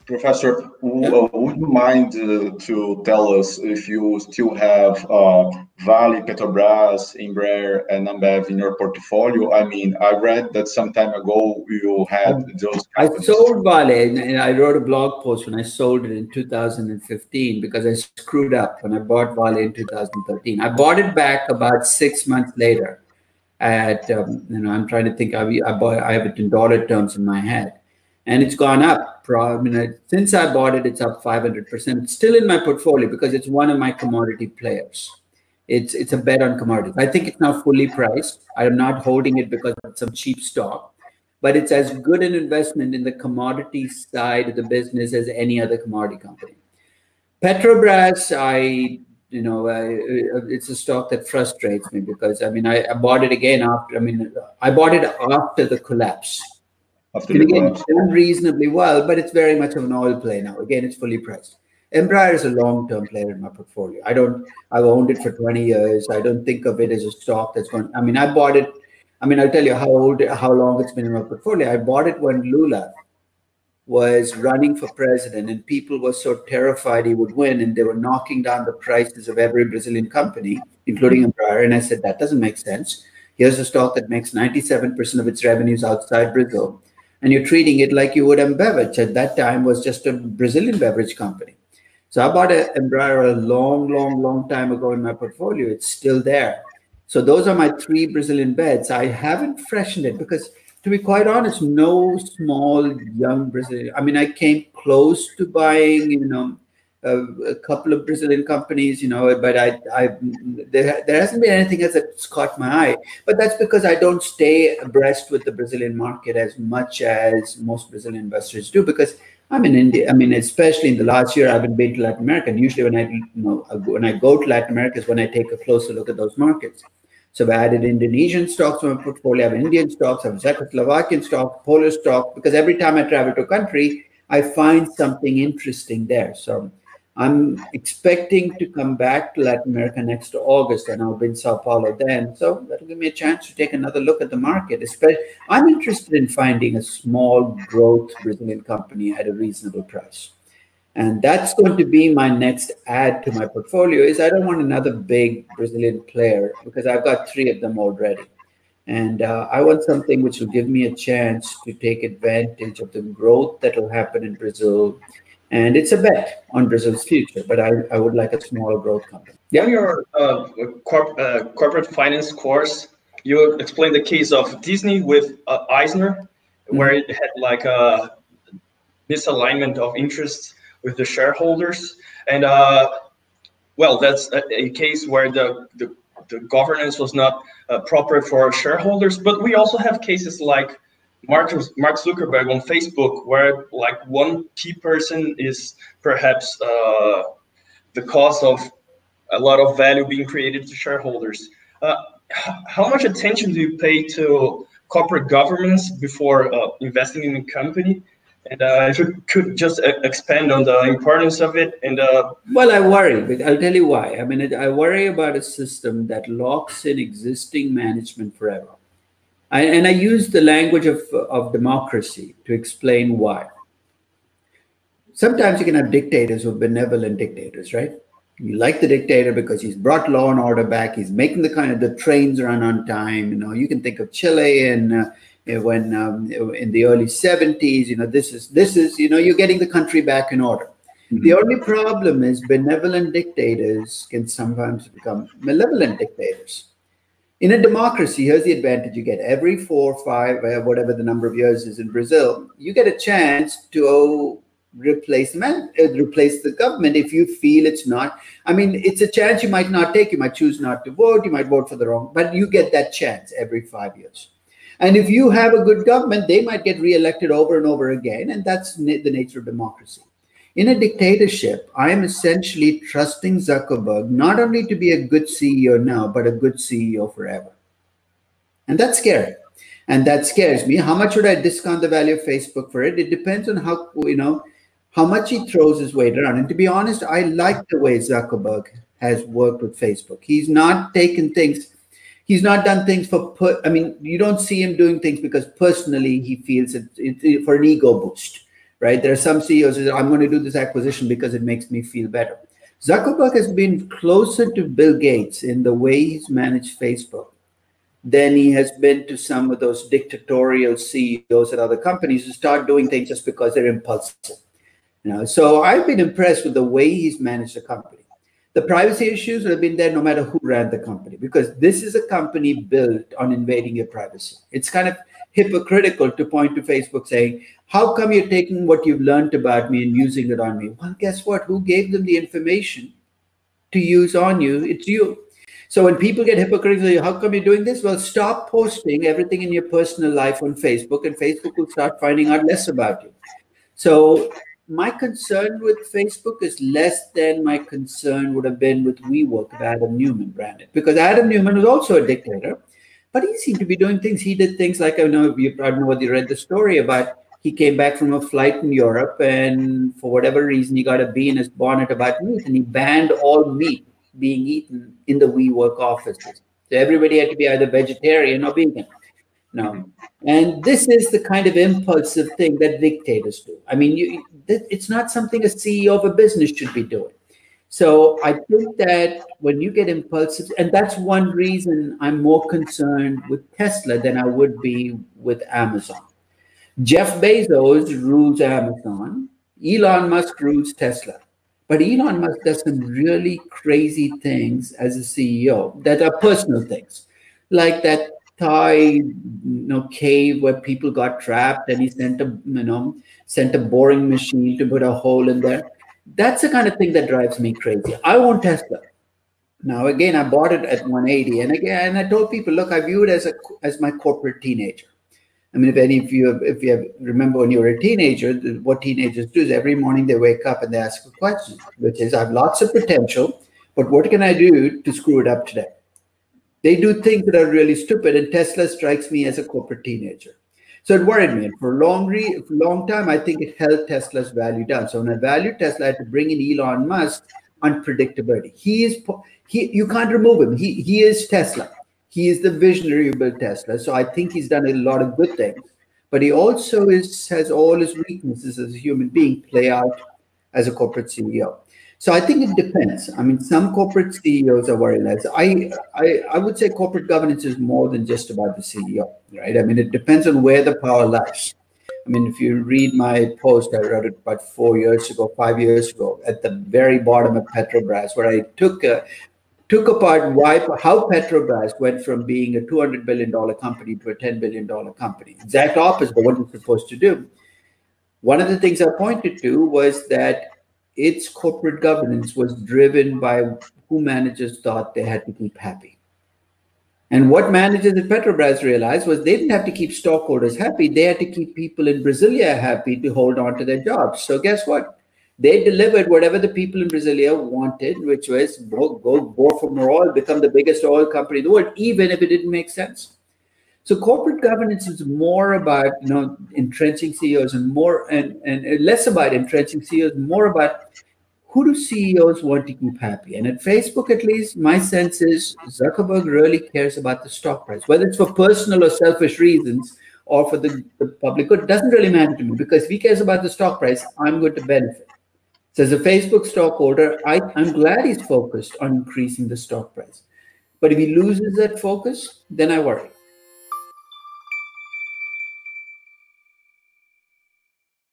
Professor, would you mind to tell us if you still have Vale, Petrobras, Embraer, and Ambev in your portfolio? I mean, I read that some time ago you had those companies. I sold Vale, and I wrote a blog post when I sold it in 2015 because I screwed up when I bought Vale in 2013. I bought it back about 6 months later. At I'm trying to think. I have it in dollar terms in my head. And it's gone up. Since I bought it, it's up 500%. It's still in my portfolio because it's one of my commodity players. It's a bet on commodities. I think it's now fully priced. I'm not holding it because it's some cheap stock, but it's as good an investment in the commodity side of the business as any other commodity company. Petrobras, it's a stock that frustrates me because I bought it again after. I bought it after the collapse. And again, it's done reasonably well, but it's very much of an oil play now. Again, it's fully priced. Embraer is a long-term player in my portfolio. I've owned it for 20 years. I don't think of it as a stock that's going. I bought it. I'll tell you how long it's been in my portfolio. I bought it when Lula was running for president, and people were so terrified he would win, and they were knocking down the prices of every Brazilian company, including Embraer. And I said, that doesn't make sense. Here's a stock that makes 97% of its revenues outside Brazil. And you're treating it like you would Ambev, which at that time was just a Brazilian beverage company. So I bought Embraer a long time ago in my portfolio. It's still there. So those are my 3 Brazilian bets. I haven't freshened it because, to be quite honest, no small young Brazilian. I came close to buying, a couple of Brazilian companies, but there hasn't been anything else that's caught my eye. But that's because I don't stay abreast with the Brazilian market as much as most Brazilian investors do, because I'm in India. Especially in the last year, I haven't been to Latin America. And usually when I go to Latin America is when I take a closer look at those markets. So I added Indonesian stocks to my portfolio. I have Indian stocks, I have Czechoslovakian stocks, Polish stocks, because every time I travel to a country, I find something interesting there. So I'm expecting to come back to Latin America next August, and I'll be in Sao Paulo then. So that'll give me a chance to take another look at the market. I'm interested in finding a small growth Brazilian company at a reasonable price. And that's going to be my next add to my portfolio. Is I don't want another big Brazilian player because I've got 3 of them already. And I want something which will give me a chance to take advantage of the growth that will happen in Brazil. And it's a bet on Brazil's future, but I would like a small growth company. Yeah. In your corporate finance course, you explained the case of Disney with Eisner, where it had like a misalignment of interests with the shareholders. And that's a case where the governance was not proper for shareholders. But we also have cases like Mark Zuckerberg on Facebook, where like one key person is perhaps the cause of a lot of value being created to shareholders. How much attention do you pay to corporate governance before investing in a company? And if you could just expand on the importance of it. And well, I worry, but I'll tell you why. I worry about a system that locks in existing management forever. And I use the language of democracy to explain why. Sometimes you can have dictators who are benevolent dictators, right? You like the dictator because he's brought law and order back. He's making the trains run on time. You can think of Chile and when in the early 70s, this is you're getting the country back in order. Mm-hmm. The only problem is benevolent dictators can sometimes become malevolent dictators. In a democracy, here's the advantage you get. Every 4 or 5, whatever the number of years is in Brazil, you get a chance to replace the government if you feel it's not. It's a chance you might not take. You might choose not to vote. You might vote for the wrong, but you get that chance every 5 years. And if you have a good government, they might get reelected over and over again, and that's the nature of democracy. In a dictatorship, I am essentially trusting Zuckerberg not only to be a good CEO now, but a good CEO forever. And that's scary. And that scares me. How much would I discount the value of Facebook for it? It depends on how much he throws his weight around. And to be honest, I like the way Zuckerberg has worked with Facebook. He's not taken things, he's not done things you don't see him doing things because personally he feels it for an ego boost. right? There are some CEOs who say, I'm going to do this acquisition because it makes me feel better. Zuckerberg has been closer to Bill Gates in the way he's managed Facebook than he has been to some of those dictatorial CEOs at other companies who start doing things just because they're impulsive. So I've been impressed with the way he's managed the company. The privacy issues would have been there no matter who ran the company, because this is a company built on invading your privacy. It's kind of hypocritical to point to Facebook saying, how come you're taking what you've learned about me and using it on me? Well, guess what? Who gave them the information to use on you? It's you. So when people get hypocritical, how come you're doing this? Well, stop posting everything in your personal life on Facebook, and Facebook will start finding out less about you. So my concern with Facebook is less than my concern would have been with WeWork if Adam Newman ran it, because Adam Newman was also a dictator, but he seemed to be doing things. He did things like, I don't know whether you read the story about, he came back from a flight in Europe, and for whatever reason, he got a bee in his bonnet about meat, and he banned all meat being eaten in the WeWork offices. So everybody had to be either vegetarian or vegan. No. And this is the kind of impulsive thing that dictators do. I mean, it's not something a CEO of a business should be doing. So I think that when you get impulsive, and that's one reason I'm more concerned with Tesla than I would be with Amazon. Jeff Bezos rules Amazon. Elon Musk rules Tesla. But Elon Musk does some really crazy things as a CEO that are personal things, like that Thai cave where people got trapped, and he sent a boring machine to put a hole in there. That's the kind of thing that drives me crazy. I want Tesla. Now, again, I bought it at 180, and again, I told people, look, I view it as my corporate teenager. I mean, if you remember when you were a teenager, what teenagers do is every morning they wake up and they ask a question, which is, I have lots of potential, but what can I do to screw it up today? They do things that are really stupid, and Tesla strikes me as a corporate teenager. So it worried me. And for a long time, I think it held Tesla's value down. So when I valued Tesla, I had to bring in Elon Musk unpredictability. You can't remove him. He is Tesla. He is the visionary who built Tesla. So I think he's done a lot of good things. But he also has all his weaknesses as a human being play out as a corporate CEO. So I think it depends. I mean, some corporate CEOs are very less. I would say corporate governance is more than just about the CEO, right? I mean, it depends on where the power lies. I mean, if you read my post, I wrote it about 5 years ago, at the very bottom of Petrobras, where I took apart how Petrobras went from being a $200 billion company to a $10 billion company. Exact opposite of what it's supposed to do. One of the things I pointed to was that its corporate governance was driven by who managers thought they had to keep happy. And what managers at Petrobras realized was they didn't have to keep stockholders happy. They had to keep people in Brasilia happy to hold on to their jobs. So guess what? They delivered whatever the people in Brasilia wanted, which was go bore for more oil, become the biggest oil company in the world, even if it didn't make sense. So corporate governance is more about entrenching CEOs and less about entrenching CEOs, more about who do CEOs want to keep happy. And at Facebook, at least, my sense is Zuckerberg really cares about the stock price, whether it's for personal or selfish reasons or for the public good. It doesn't really matter to me, because if he cares about the stock price, I'm going to benefit. So as a Facebook stockholder, I'm glad he's focused on increasing the stock price. But if he loses that focus, then I worry.